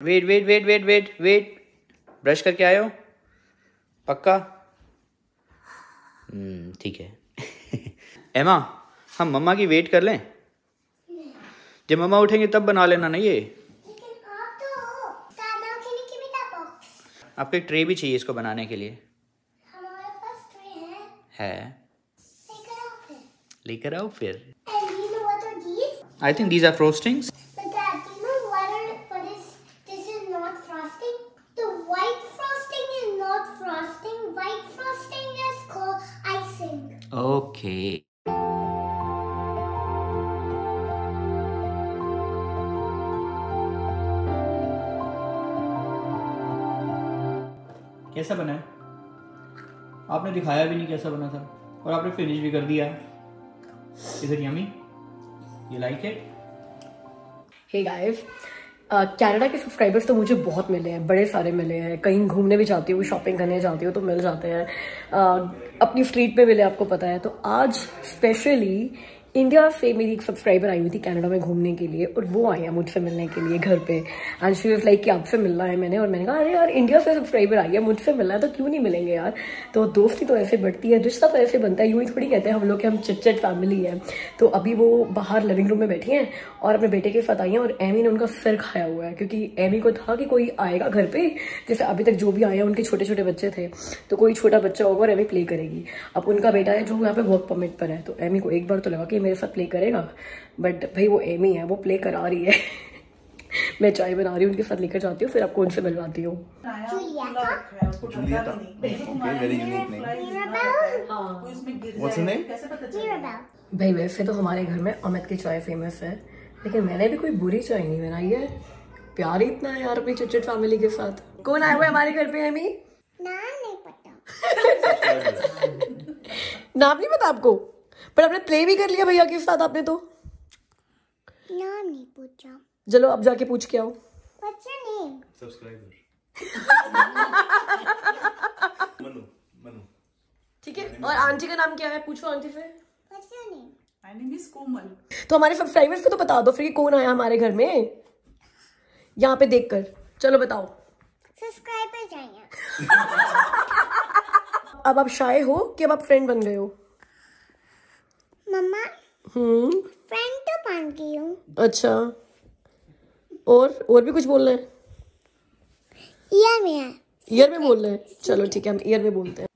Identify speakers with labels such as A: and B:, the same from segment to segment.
A: Wait wait wait wait wait wait, brush करके आए हो पक्का? ठीक है। एमा, हम मम्मा की वेट कर लें? जब मम्मा उठेंगे तब बना लेना ना ये।
B: लेकिन आप तो दादा के लिए भी बॉक्स।
A: आपको एक ट्रे भी चाहिए इसको बनाने के लिए।
B: हमारे पास ट्रे है।
A: लेकर आओ फिर।
B: And you know what are these?
A: I think these are frostings.
B: But Dad, do you know what is this is not frosting? The white frosting is not frosting. White frosting is called icing.
A: Okay. कैसा बना है? आपने दिखाया भी नहीं कैसा बना था और आपने फिनिश भी कर दिया। Is it yummy? You like it?
C: Hey guys, Canada के सब्सक्राइबर्स तो मुझे बहुत मिले हैं, बड़े सारे मिले हैं। कहीं घूमने भी जाती हूँ, शॉपिंग करने जाती हूँ तो मिल जाते हैं। अपनी स्ट्रीट पे मिले, आपको पता है। तो आज स्पेशली इंडिया से मेरी एक सब्सक्राइबर आई हुई थी कनाडा में घूमने के लिए, और वो आई है मुझसे मिलने के लिए घर पे। एंड शी वाज लाइक कि आपसे मिलना है मैंने, और मैंने कहा अरे यार इंडिया से सब्सक्राइबर आई है, मुझसे मिलना है तो क्यों नहीं मिलेंगे यार। तो दोस्ती तो ऐसे बढ़ती है, रिश्ता तो ऐसे बनता है। यूँ ही थोड़ी कहते हैं हम लोग कि हम चिट फैमिली है। तो अभी वो बाहर लिविंग रूम में बैठी हैं और अपने बेटे के साथ आई हैं, और एमी ने उनका सिर खाया हुआ है क्योंकि एमी को था कि कोई आएगा घर पे। जैसे अभी तक जो भी आए हैं उनके छोटे छोटे बच्चे थे, तो कोई छोटा बच्चा होगा और एमी प्ले करेगी। अब उनका बेटा है जो यहाँ पे वर्क परमिट पर है, तो एमी को एक बार तो लगा कि मेरे साथ प्ले करेगा, बट भाई वो एमी है, वो प्ले करा रही है। मैं चाय बना रही हूँ, उनके साथ लेकर जाती हूँ, फिर आपको उनसे मिलवाती हूँ। भाई वैसे तो हमारे घर में अमित की चाय फेमस है, लेकिन मैंने भी कोई बुरी चाय नहीं बनाई है। प्यार ही इतना है यार अपनी चिट फैमिली के साथ। कौन आया हुआ है हमारे घर पे एमी?
B: नहीं पता।
C: नाम नहीं पता आपको? पर आपने प्ले भी कर लिया भैया के साथ आपने तो।
B: नाम नहीं पूछा।
C: चलो अब जाके पूछ के आओ।
B: What's your name?
D: Subscriber. Manu.
C: ठीक है, और आंटी का नाम क्या है? पूछो आंटी से।
B: What's your name?
E: My name is कोमल।
C: तो हमारे सब्सक्राइबर्स को तो बता दो फिर कि कौन आया हमारे घर में यहाँ पे देखकर। चलो बताओ।
B: सब्सक्राइबर चाहिए।
C: अब आप शाय हो कि अब आप फ्रेंड बन गए हो?
B: मम्मा फ्रेंड तो बन गई हूँ।
C: अच्छा, और भी कुछ बोलना है?
B: ईयर में है।
C: ईयर में बोलना है? चलो ठीक है, हम ईयर में बोलते हैं।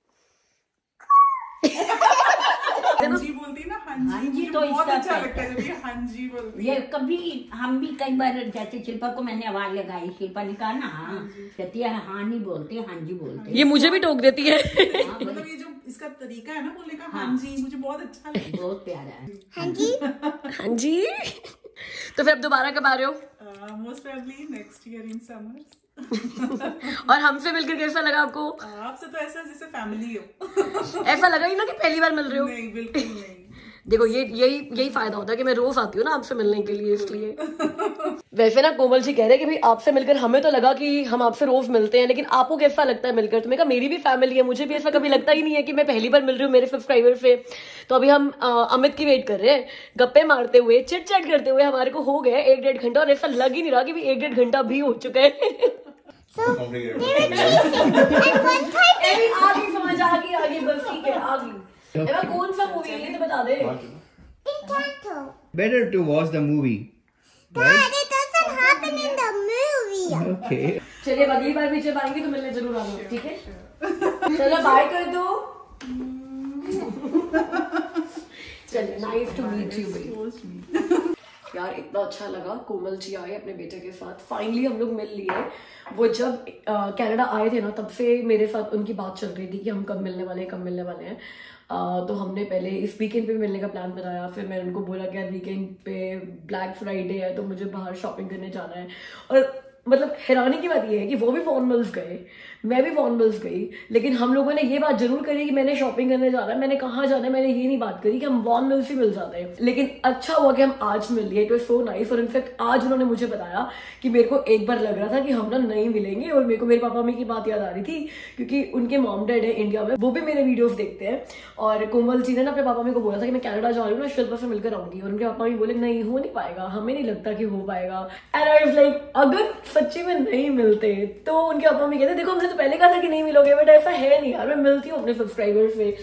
E: हाँ जी बोलती ना, हाँ जी तो बहुत अच्छा लगता है जब ये हाँ जी बोलती है।
F: ये कभी हम भी कई बार जैसे शिल्पा को मैंने आवाज लगाई, शिल्पा ने कहा ना हाँ, कहती है हाँ नहीं बोलते, हाँ जी बोलते।
C: ये मुझे भी टोक देती है।
E: मतलब ये जो इसका तरीका है ना बोलने का, हाँ जी, मुझे बहुत अच्छा लगता है।
F: बहुत प्यारा है।
B: हाँ जी।
C: हाँ जी। तो फिर अब दोबारा कब आ रहे हो?
E: Most probably next year in summer.
C: और हमसे मिलकर कैसा लगा आपको?
E: आपसे तो ऐसा जैसे फैमिली हो।
C: ऐसा लगा ही ना कि पहली बार मिल रहे हो?
E: नहीं, बिल्कुल नहीं।
C: देखो यही फायदा होता है कि मैं रोज आती हूँ ना आपसे मिलने के लिए, इसलिए। वैसे ना कोमल जी कह रहे हैं कि भाई आपसे मिलकर हमें तो लगा कि हम आपसे रोज मिलते हैं, लेकिन आपको कैसा लगता है मिलकर? तो मैं कहा मेरी भी फैमिली है, मुझे भी ऐसा कभी लगता ही नहीं है कि मैं पहली बार मिल रही हूँ मेरे सब्सक्राइबर से। तो अभी हम अमित की वेट कर रहे हैं, गप्पे मारते हुए, चिट चैट करते हुए हमारे को हो गया 1-1.5 घंटा, और ऐसा लग ही नहीं रहा कि भी 1-1.5 घंटा भी हो चुका है। आगे बस ठीक है, आगे कौन सा मूवी है ये तो बता दे।
B: Encanto.
A: Better to watch the movie.
B: Dad, it doesn't happen in the movie.
A: Okay.
C: चलिए अगली बार भी जब आएंगे तो मिलने जरूर आना, ठीक है? चलो बाय कर दो। चलिए, नाइस टू मीट यू। यार इतना अच्छा लगा, कोमल जी आए अपने बेटे के साथ, फाइनली हम लोग मिल लिए। वो जब कनाडा आए थे ना, तब से मेरे साथ उनकी बात चल रही थी कि हम कब मिलने वाले हैं। तो हमने पहले इस वीकेंड पे मिलने का प्लान बनाया। फिर मैंने उनको बोला कि यार वीकेंड पे ब्लैक फ्राइडे है तो मुझे बाहर शॉपिंग करने जाना है। और मतलब हैरानी की बात यह है कि वो भी वॉन मिल्स गए, मैं भी वॉन मिल्स गई, लेकिन हम लोगों ने ये बात जरूर करी कि मैंने शॉपिंग करने जाना है, मैंने कहाँ जाना है मैंने ये नहीं बात करी कि हम वॉन मिल्स ही मिल जाते हैं। लेकिन अच्छा हुआ कि हम आज मिल लिए, इट वाज सो नाइस। और इनफैक्ट आज उन्होंने मुझे बताया कि मेरे को एक बार लग रहा था कि हम ना नहीं मिलेंगे, और मेरे को मेरे पापा मम्मी की बात याद आ रही थी क्योंकि उनके मॉम डैड है इंडिया में, वो भी मेरे वीडियोज देखते हैं। और कोमल जी ने ना अपने पापा मम्मी को बोला था कि मैं कनाडा जा रही हूँ ना, शिल्पा से मिलकर आऊंगी, और उनके पापा मम्मी बोले नहीं हो नहीं पाएगा, हमें नहीं लगता कि हो पाएगा। एंड आई वाज लाइक अगर सच्ची में नहीं मिलते। तो उनके पापा मम्मी कहते देखो हमने तो पहले कहा था कि नहीं मिलोगे, बट ऐसा है नहीं यार, मैं मिलती हूँ अपने सब्सक्राइबर से।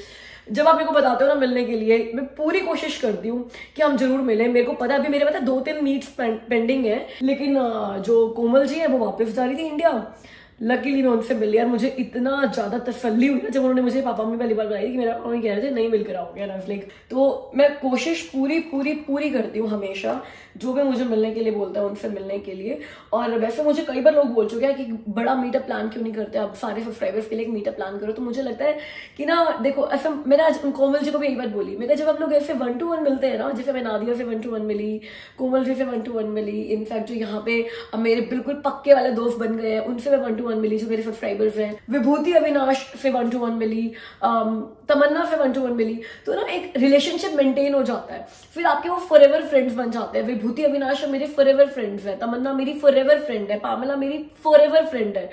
C: जब आप मेरे को बताते हो ना मिलने के लिए, मैं पूरी कोशिश करती हूँ कि हम जरूर मिलें। मेरे को पता है अभी मेरे पता 2-3 मीट्स पेंडिंग है, लेकिन जो कोमल जी है वो वापस जा रही थी इंडिया। लकीली मैं उनसे मिली यार, मुझे इतना ज्यादा तसल्ली हुई ना जब उन्होंने मुझे पापा मम्मी पहली बार बताई कि मेरा पापा मम्मी कह रहे थे नहीं मिलकर आओगे ना, लाइक तो मैं कोशिश पूरी करती हूँ हमेशा, जो भी मुझे मिलने के लिए बोलता है उनसे मिलने के लिए। और वैसे मुझे कई बार लोग बोल चुके हैं कि बड़ा मीटअप प्लान क्यों नहीं करते आप, सारे सब्सक्राइबर्स के लिए एक मीटअप प्लान करो। तो मुझे लगता है कि ना देखो ऐसा, मैंने आज कोमल जी को भी यही बात बोली, मैं जब हम लोग ऐसे 1-to-1 मिलते हैं ना, जैसे मैं नादिया से 1-to-1 मिली, कोमल जी से 1-to-1 मिली, इनफैक्ट जो यहाँ पे मेरे बिल्कुल पक्के वाले दोस्त बन गए हैं उनसे मैं 1-to-1 मिली, जो मेरे सब्सक्राइबर्स हैं, विभूति अविनाश से 1-to-1 मिली, तमन्ना से 1-to-1 मिली। तो ना एक रिलेशनशिप मेंटेन हो जाता है, फिर आपके वो फॉरएवर फ्रेंड्स बन जाते हैं। विभूति अविनाश मेरे फॉरएवर फ्रेंड्स हैं, तमन्ना मेरी फॉरएवर फ्रेंड है, पामला मेरी फॉरएवर फ्रेंड है।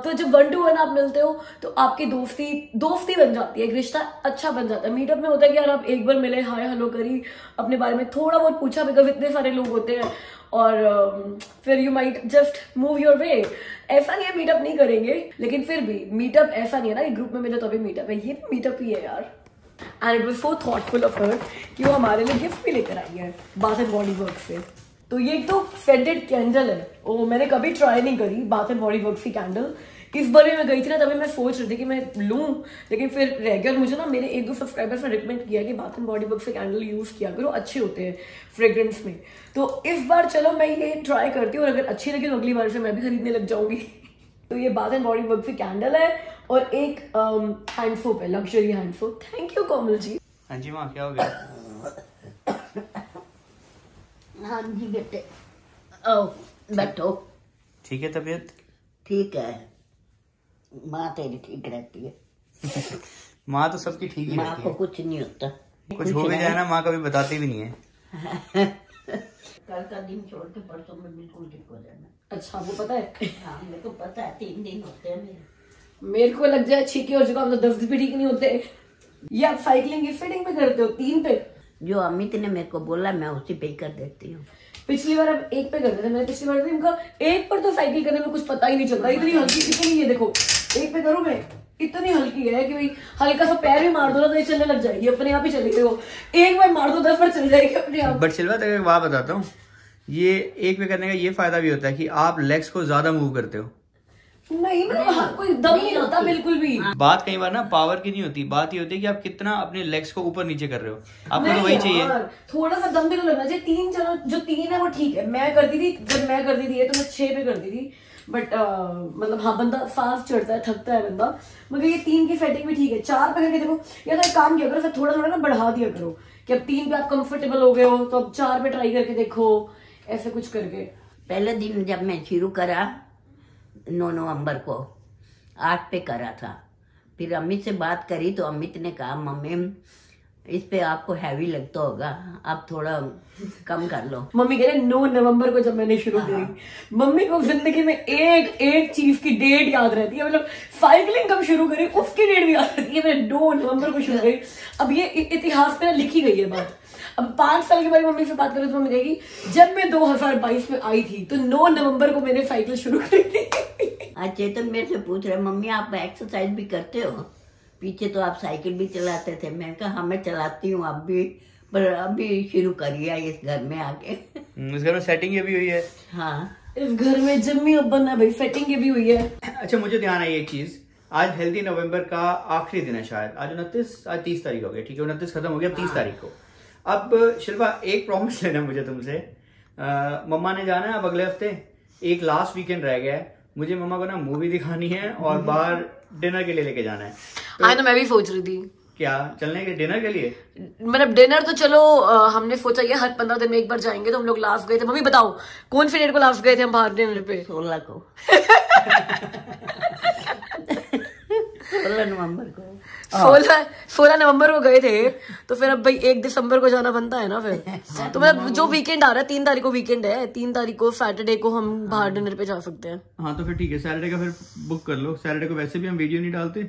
C: तो जब 1-to-1 आप मिलते हो तो आपकी दोस्ती बन जाती है, एक रिश्ता अच्छा बन जाता है। मीटअप में होता है कि यार आप एक बार मिले, हाय हेलो करी, अपने बारे में थोड़ा बहुत पूछा, बिकॉज इतने सारे लोग होते हैं, और फिर you might just move your way. ऐसा नहीं है मीटअप नहीं करेंगे, लेकिन फिर भी मीटअप ऐसा नहीं है ना एक ग्रुप में मिले तो अभी मीटअप है, ये मीटअप ही है यार। And it was so thoughtful of her कि वो हमारे लिए गिफ्ट भी लेकर आई है बाथ एंड बॉडी वर्क से। तो ये एक तो सेंटेड कैंडल है, वो मैंने कभी ट्राई नहीं करी बाथ एंड बॉडी वर्क की कैंडल। इस बार भी मैं गई थी ना, तभी मैं सोच रही थी कि मैं लूं, लेकिन फिर रह गया। मुझे ना मेरे 1-2 सब्सक्राइबर्स ने रिकमेंड किया कि बाथ एंड बॉडी वर्क से कैंडल यूज किया करो, अच्छे होते हैं फ्रेग्रेंस में। तो इस बार चलो मैं ये ट्राई करती हूँ, और अगर अच्छी लगी तो अगली बार से मैं भी खरीदने लग जाऊंगी। तो ये बाथ एंड बॉडी वर्क की कैंडल है, और एक हैंड सोप है, luxury hand soap. Thank you Komal ji.
A: हाँ जी माँ, क्या हो गया?
F: हाँ जी बेटे, ओ बैठो।
A: ठीक है तबीयत?
F: ठीक है, माँ तेरी ठीक रहती है।
A: माँ तो सबकी ठीक ही
F: माँ
A: रहती
F: को
A: है,
F: कुछ नहीं होता।
A: कुछ हो भी जाए ना माँ कभी बताती भी नहीं है।
F: कल का दिन छोड़ के परसों में बिल्कुल ठीक हो जाना।
C: अच्छा वो पता है?
F: हाँ मेरे को पता है, 3 दिन होते हैं
C: मेरे को लग जाए छींके और जुकाम तो 10 दिन भी ठीक नहीं होते। ये आप साइकिलिंग की फिटिंग पे करते हो 3 पे?
F: जो अमित ने मेरे को बोला मैं उसी पे ही कर देती हूँ।
C: पिछली बार अब 1 पे करते थे, मैंने पिछली बार इनका 1 पर तो साइकिल करने में कुछ पता ही नहीं चलता, इतनी हल्की, इतनी ये देखो 1 पे करूँ मैं, इतनी हल्की है कि भाई हल्का सा पैर भी मार दो ना तो ये चलने लग जाएगी, अपने आप ही चलेगी। वो 1 बार मार दो 10 बार चल जाएगी अपने आप।
A: बट सिल्वा तक एक बात बताता हूँ, ये 1 पे करने का ये फायदा भी होता है कि आप लेग्स को ज्यादा मूव करते हो।
C: नहीं मतलब कोई दम नहीं होता बिल्कुल भी।
A: बात कई बार ना पावर की नहीं होती, बात ये होती है कि आप कितना अपने लेग्स को ऊपर नीचे कर रहे हो, आपको तो वही चाहिए।
C: थोड़ा सा दम भी तो लगना चाहिए। 3 चलो, जो 3 है वो ठीक है, मैं करती थी, जब मैं करती थी तो मैं 6 पे करती थी, बट मतलब हाँ बंदा सांस चढ़ता है, थकता है बंदा, मगर ये 3 की सेटिंग भी ठीक है। 4 पे करके देखो, या तो एक काम किया करो, फिर थोड़ा थोड़ा ना बढ़ा दिया करो कि अब 3 पे आप कंफर्टेबल हो गए हो तो अब 4 पे ट्राई करके देखो, ऐसे कुछ करके।
F: पहले दिन जब मैं शुरू करा 9 नवंबर को 8 पे करा था, फिर अमित से बात करी तो अमित ने कहा मम्मी इस पे आपको हैवी लगता होगा, आप थोड़ा कम कर लो।
C: मम्मी कह रहे 9 नवंबर को जब मैंने शुरू की, मम्मी को जिंदगी में एक चीज की डेट याद रहती है, मतलब साइकिलिंग कब शुरू करी उसकी डेट भी याद रहती है, मैंने 9 नवंबर को शुरू करी। अब ये इतिहास में लिखी गई है बात। अब 5 साल के बाद मम्मी से बात करें तो मम्मी कहेगी जब मैं 2022 में आई थी तो 9 नवंबर को मैंने साइकिल शुरू करी थी।
F: आज चेतन मेरे से पूछ रहे मम्मी आप एक्सरसाइज भी करते हो? पीछे तो आप साइकिल भी चलाते थे। मैं कहा हाँ मैं चलाती हूँ अब भी, पर अभी शुरू करी है इस घर में आके।
A: इस घर में सेटिंग ये भी हुई है।
F: हाँ
C: इस घर में जम्मी अब बनना भाई, सेटिंग ये भी हुई है।
A: अच्छा मुझे ध्यान आई एक चीज, आज हेल्दी नवंबर का आखिरी दिन है शायद, आज 30 तारीख हो गई, ठीक है 29 खत्म हो गया, 30 तारीख को। अब शिल्पा एक प्रॉमिस लेना मुझे तुमसे, मम्मा ने जाना है अब अगले हफ्ते, एक लास्ट वीकेंड रह गया है, मुझे मम्मा को ना मूवी दिखानी है और बाहर डिनर के लिए लेके जाना है।
C: हाँ तो मैं भी सोच रही थी
A: क्या चलने के डिनर के लिए,
C: मतलब डिनर तो चलो हमने सोचा ये हर 15 दिन में एक बार जाएंगे। तो हम लोग लास्ट गए थे, मम्मी बताओ कौन सी डेट को लास्ट गए थे हम बाहर डिनर पे?
F: 16 को 16 नवंबर को
C: 16 नवंबर को गए थे, तो फिर अब भाई 1 दिसंबर को जाना बनता है ना फिर। तो मतलब जो वीकेंड आ रहा है 3 तारीख को वीकेंड है, 3 तारीख को सैटरडे को हम बाहर डिनर पे जा सकते हैं।
A: हाँ तो फिर ठीक है, सैटरडे का फिर बुक कर लो। सैटरडे को वैसे भी हम वीडियो नहीं डालते,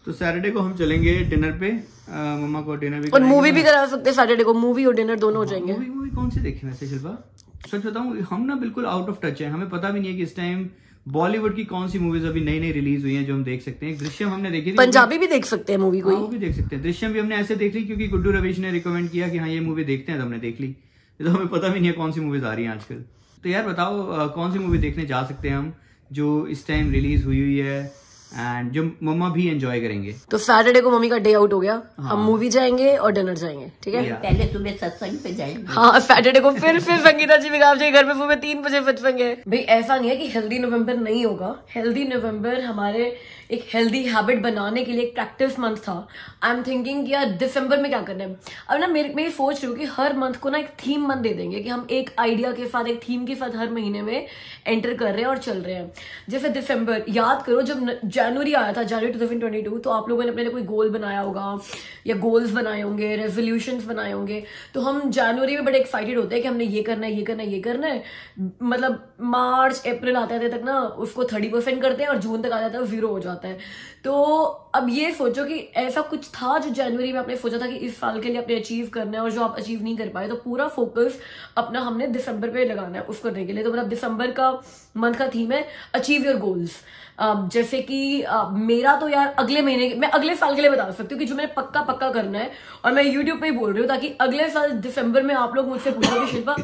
A: तो सैटरडे को हम चलेंगे डिनर पे, मम्मा को डिनर भी
C: और मूवी भी करा सकते हैं सैटरडे को, मूवी और डिनर दोनों हो जाएंगे।
A: मूवी कौन सी देखी वैसे शिल्पा? सच बताऊं, हम ना बिल्कुल आउट ऑफ टच है, हमें पता भी नहीं है कि इस टाइम बॉलीवुड की कौन सी मूवीज अभी नई नई रिलीज हुई हैं जो हम देख सकते हैं। दृश्यम हमने देखी थी,
C: पंजाबी भी देख सकते हैं मूवी कोई,
A: वो भी देख सकते हैं। दृश्यम भी हमने ऐसे देख ली क्योंकि गुड्डू रवीश ने रिकमेंड किया कि हाँ ये मूवी देखते हैं, तो हमने देख ली। तो हमें पता भी नहीं है कौन सी मूवीज आ रही हैं आजकल। तो यार बताओ कौन सी मूवी देखने जा सकते हैं हम जो इस टाइम रिलीज हुई है एंड जो मम्मा भी एंजॉय करेंगे।
C: तो सैटरडे को मम्मी का डे आउट हो गया, हम मूवी जाएंगे और डिनर जाएंगे, ठीक है।
F: पहले सुबह सत्संग पे जाएंगे।
C: हाँ, सैटरडे को फिर संगीता जी बिगाड़ जाएगी घर पे, सुबह 3 बजे बचपेंगे। भाई ऐसा नहीं है कि हेल्दी नवंबर नहीं होगा, हेल्दी नवंबर हमारे एक हेल्दी हैबिट बनाने के लिए एक प्रैक्टिस मंथ था। आई एम थिंकिंग यार दिसंबर में क्या करना है। अब ना मैं सोच रही हूँ कि हर मंथ को ना एक थीम मंथ दे देंगे कि हम एक आइडिया के साथ, एक थीम के साथ हर महीने में एंटर कर रहे हैं और चल रहे हैं। जैसे दिसंबर, याद करो जब जनवरी आया था, जनवरी 2022, तो आप लोगों ने अपने लिए कोई गोल बनाया होगा या गोल्स बनाए होंगे, रेजोल्यूशंस बनाए होंगे। तो हम जनवरी में बड़े एक्साइटेड होते हैं कि हमने ये करना है, ये करना है, ये करना है। मतलब मार्च अप्रैल आते तक ना उसको 30% करते हैं और जून तक आ जाता है 0 हो जाता है। तो अब ये सोचो कि ऐसा कुछ था जो जनवरी में आपने सोचा था कि इस साल के लिए आपने अचीव करना है और जो आप अचीव नहीं कर पाए, तो पूरा फोकस अपना हमने दिसंबर पे लगाना है उसको करने के लिए। तो मतलब दिसंबर का मंथ का थीम है अचीव योर गोल्स। जैसे कि मेरा तो यार अगले महीने, मैं अगले साल के लिए बता सकती हूँ कि जो मैंने पक्का करना है, और मैं यूट्यूब पे ही बोल रही हूँ ताकि अगले साल दिसंबर में आप लोग मुझसे पूछो कि शिल्पा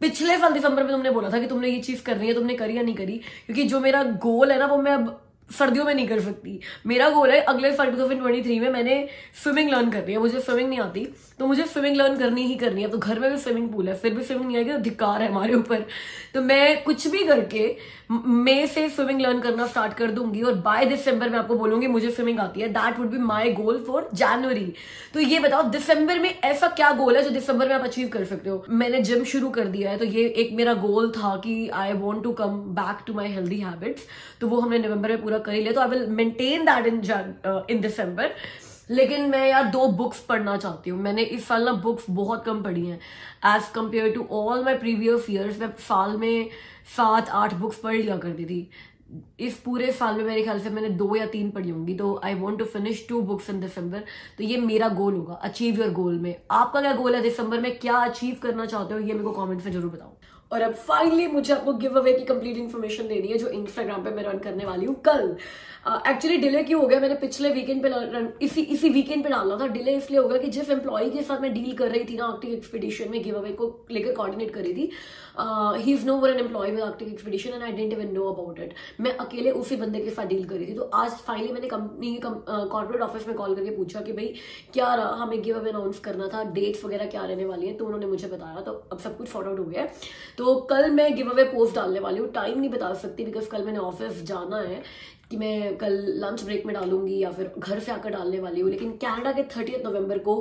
C: पिछले साल दिसंबर में तुमने बोला था कि तुमने ये चीज करनी है, तुमने करी या नहीं करी। क्योंकि जो मेरा गोल है ना वो मैं अब सर्दियों में नहीं कर सकती। मेरा गोल है अगले साल 2023 में मैंने स्विमिंग लर्न करनी है। मुझे स्विमिंग नहीं आती तो मुझे स्विमिंग लर्न करनी ही करनी है। तो घर में भी स्विमिंग पूल है, फिर भी स्विमिंग नहीं आएगी तो धिक्कार है हमारे ऊपर। तो मैं कुछ भी करके मई से स्विमिंग लर्न करना स्टार्ट कर दूंगी और बाय दिसंबर में आपको बोलूंगी मुझे स्विमिंग आती है। That would be my goal for January. तो ये बताओ दिसंबर में ऐसा क्या गोल है जो दिसंबर में आप अचीव कर सकते हो। मैंने जिम शुरू कर दिया है, तो ये एक मेरा गोल था कि I want to come back to my healthy habits. तो वो हमने नवंबर में पूरा कर ही लिया। तो I will maintain that in December. लेकिन मैं यार 2 बुक्स पढ़ना चाहती हूँ। मैंने इस साल ना बुक्स बहुत कम पढ़ी हैं as compared to all my previous years. मैं साल में 7-8 बुक्स पढ़ लिया करती थी। इस पूरे साल में मेरे ख्याल से मैंने 2 या 3 पढ़ी होंगी। तो I want to finish 2 books in December. तो ये मेरा गोल होगा, अचीव योर गोल में। आपका क्या गोल है दिसंबर में, क्या अचीव करना चाहते हो, ये मेरे को कमेंट्स में जरूर बताओ। और अब फाइनली मुझे आपको गिव अवे की कंप्लीट इन्फॉर्मेशन देनी है जो इंस्टाग्राम पे मैं रन करने वाली हूँ कल। एक्चुअली डिले क्यों हो गया, मैंने पिछले वीकेंड पे इसी वीकेंड पे डालना था। डिले इसलिए हो गया कि जिस एम्प्लॉय के साथ मैं डील कर रही थी ना आर्कटिक एक्सपीडिशन में, गिव अवे को लेकर कोऑर्डिनेट कर रही थी, he is no more an employ with Arctic expedition and I didn't even know about it. मैं अकेले उसी बंदे के साथ डील कर रही थी। तो आज फाइनली मैंने कंपनी कॉर्पोरेट ऑफिस में कॉल करके पूछा कि भाई क्या रहा, हमें गिव अवे अनाउंस करना था, डेट्स वगैरह क्या रहने वाली है। तो उन्होंने मुझे बताया। तो अब सब कुछ सॉर्ट आउट हो गया है। तो कल मैं गिव अवे पोस्ट डालने वाली हूँ। टाइम नहीं बता सकती बिकॉज कल मैंने ऑफिस जाना है कि मैं कल लंच ब्रेक में डालूंगी या फिर घर से आकर डालने वाली हूँ। लेकिन कनाडा के 30 नवंबर को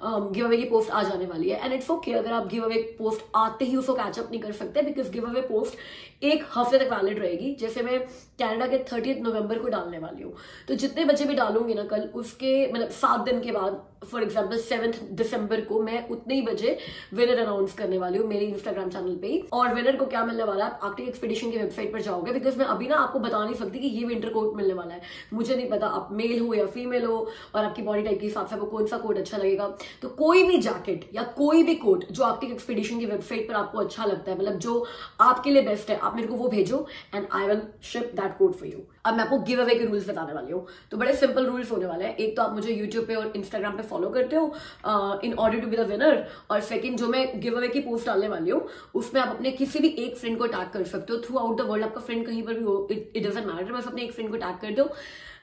C: गिव अवे की पोस्ट आ जाने वाली है। एंड इट्स ओके अगर आप गिव अवे पोस्ट आते ही उसको कैचअप नहीं कर सकते बिकॉज गिव अवे पोस्ट 1 हफ्ते तक वैलिड रहेगी। जैसे मैं कनाडा के 30 नवंबर को डालने वाली हूँ, तो जितने बच्चे भी डालूंगी ना कल, उसके मतलब 7 दिन के बाद, फॉर एग्जाम्पल 7 दिसंबर को मैं उतने ही बजे विनर अनाउंस करने वाली हूँ मेरे इंस्टाग्राम चैनल पे ही। और विनर को क्या मिलने वाला है, आप आर्कटिक एक्सपीडिशन की वेबसाइट पर जाओगे बिकॉज मैं अभी ना आपको बता नहीं सकती कि ये विंटर कोट मिलने वाला है। मुझे नहीं पता आप मेल हो या फीमेल हो और आपकी बॉडी टाइप के हिसाब से आपको कौन सा कोट अच्छा लगेगा। तो कोई भी जैकेट या कोई भी कोट जो आर्कटिक एक्सपीडिशन की वेबसाइट पर आपको अच्छा लगता है, मतलब जो आपके लिए बेस्ट है, आप मेरे को वो भेजो and I will ship that coat for you. अब मैं आपको गिव अवे के रूल्स बताने वाली हूँ। तो बड़े सिंपल रूल्स होने वाले हैं। एक तो आप मुझे यूट्यूब पे और इंस्टाग्राम पे फॉलो करते हो in order to be the winner. और सेकंड, जो मैं गिव अवे की पोस्ट डालने वाली हूँ उसमें आप अपने किसी भी एक फ्रेंड को टैग कर सकते हो थ्रू आउट द वर्ल्ड। आपका फ्रेंड कहीं पर भी हो, इट डजंट मैटर, बस अपने एक फ्रेंड को टैग कर दो।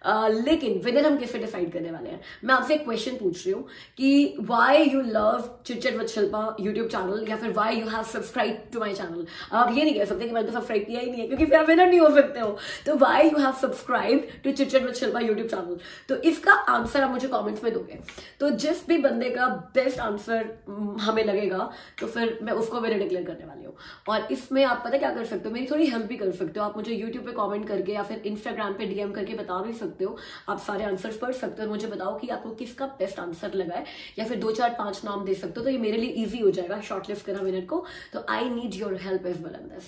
C: लेकिन विनर हम किससे डिसाइड करने वाले हैं, मैं आपसे एक क्वेश्चन पूछ रही हूँ कि why you love chit chat with Shilpa YouTube channel, या फिर why you have subscribe to my channel. आप ये नहीं कह सकते कि मैंने तो सब्सक्राइब किया ही नहीं है क्योंकि फिर आप विनर नहीं हो सकते हो। तो why you have subscribe to chit chat with Shilpa YouTube channel. तो इसका आंसर आप मुझे कॉमेंट्स में दोगे। तो जिस भी बंदे का बेस्ट आंसर हमें लगेगा तो फिर मैं उसको विनर डिक्लेयर करने वाली हूँ। और इसमें आप पता क्या कर सकते हो, मेरी थोड़ी हेल्प भी कर सकते हो। आप मुझे यूट्यूब पे कॉमेंट करके या फिर इंस्टाग्राम पे डीएम करके बता भी सकते हो। आप सारे आंसर्स पढ़ सकते हो और मुझे बताओ कि आपको किसका बेस्ट आंसर लगा है, या फिर 2 4 5 नाम दे सकते हो। तो ये मेरे लिए इजी हो जाएगा शॉर्टलिस्ट करना विनर को। तो I need your help as well in this.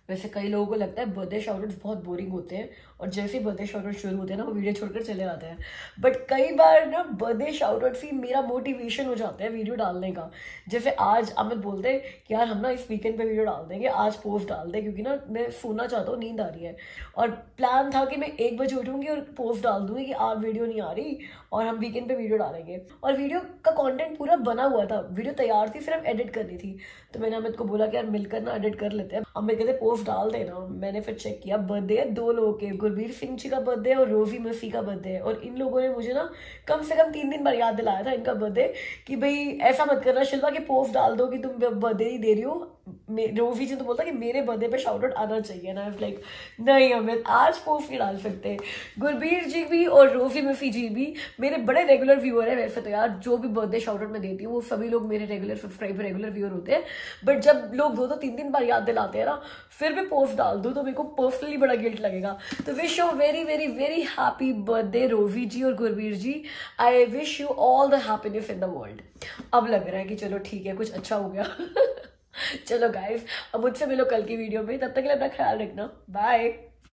C: वैसे कई लोगों को लगता है बर्थडे शाउट बहुत बोरिंग होते हैं और जैसे बर्थडे शाउट शुरू होते हैं ना वो वीडियो छोड़कर चले आते हैं, बट कई बार ना बर्थडे शाउट से मेरा मोटिवेशन हो जाता है वीडियो डालने का। जैसे आज अमित बोलते हैं कि यार हम ना इस वीकेंड पे वीडियो डाल देंगे, आज पोस्ट डाल दें, क्योंकि ना मैं सोना चाहता हूँ, नींद आ रही है। और प्लान था कि मैं 1 बजे उठूंगी और पोस्ट डाल दूंगी कि आज वीडियो नहीं आ रही और हम वीकेंड पे वीडियो डालेंगे। और वीडियो का कंटेंट पूरा बना हुआ था, वीडियो तैयार थी, सिर्फ एडिट करनी थी। तो मैंने अमित को बोला कि यार मिलकर ना एडिट कर लेते हैं। अमित कहते पोस्ट डाल देना। मैंने फिर चेक किया, बर्थडे है 2 लोगों के, गुरबीर सिंह जी का बर्थडे और रोजी मसी का बर्थडे है। और इन लोगों ने मुझे ना कम से कम 3 दिन बाद याद दिलाया था इनका बर्थडे कि भाई ऐसा मत करना शिल्पा कि पोस्ट डाल दो कि तुम बर्थडे ही दे रही हो। रोजी जी तो बोलता कि मेरे बर्थडे पे शाउट आउट आना चाहिए ना। लाइक नहीं अमित आज पोस्ट नहीं डाल सकते। गुरबीर जी भी और रोजी मसी जी भी मेरे बड़े रेगुलर व्यूअर है। वैसे तो यार जो भी बर्थडे शाउट आउट मैं देती हूँ वो सभी लोग मेरे रेगुलर सब्सक्राइबर रेगुलर व्यूअर होते हैं, बट जब लोग 2-3 दिन बाद याद दिलाते हैं ना फिर भी पोस्ट डाल दूँ तो मेरे को पर्सनली बड़ा गिल्ट लगेगा। तो wish you very very very happy birthday Rosy ji और Gurbir ji. I wish you all the happiness in the world. अब लग रहा है कि चलो ठीक है कुछ अच्छा हो गया। चलो गाइस अब मुझसे मिलो कल की वीडियो में, तब तक के लिए अपना ख्याल रखना, बाय।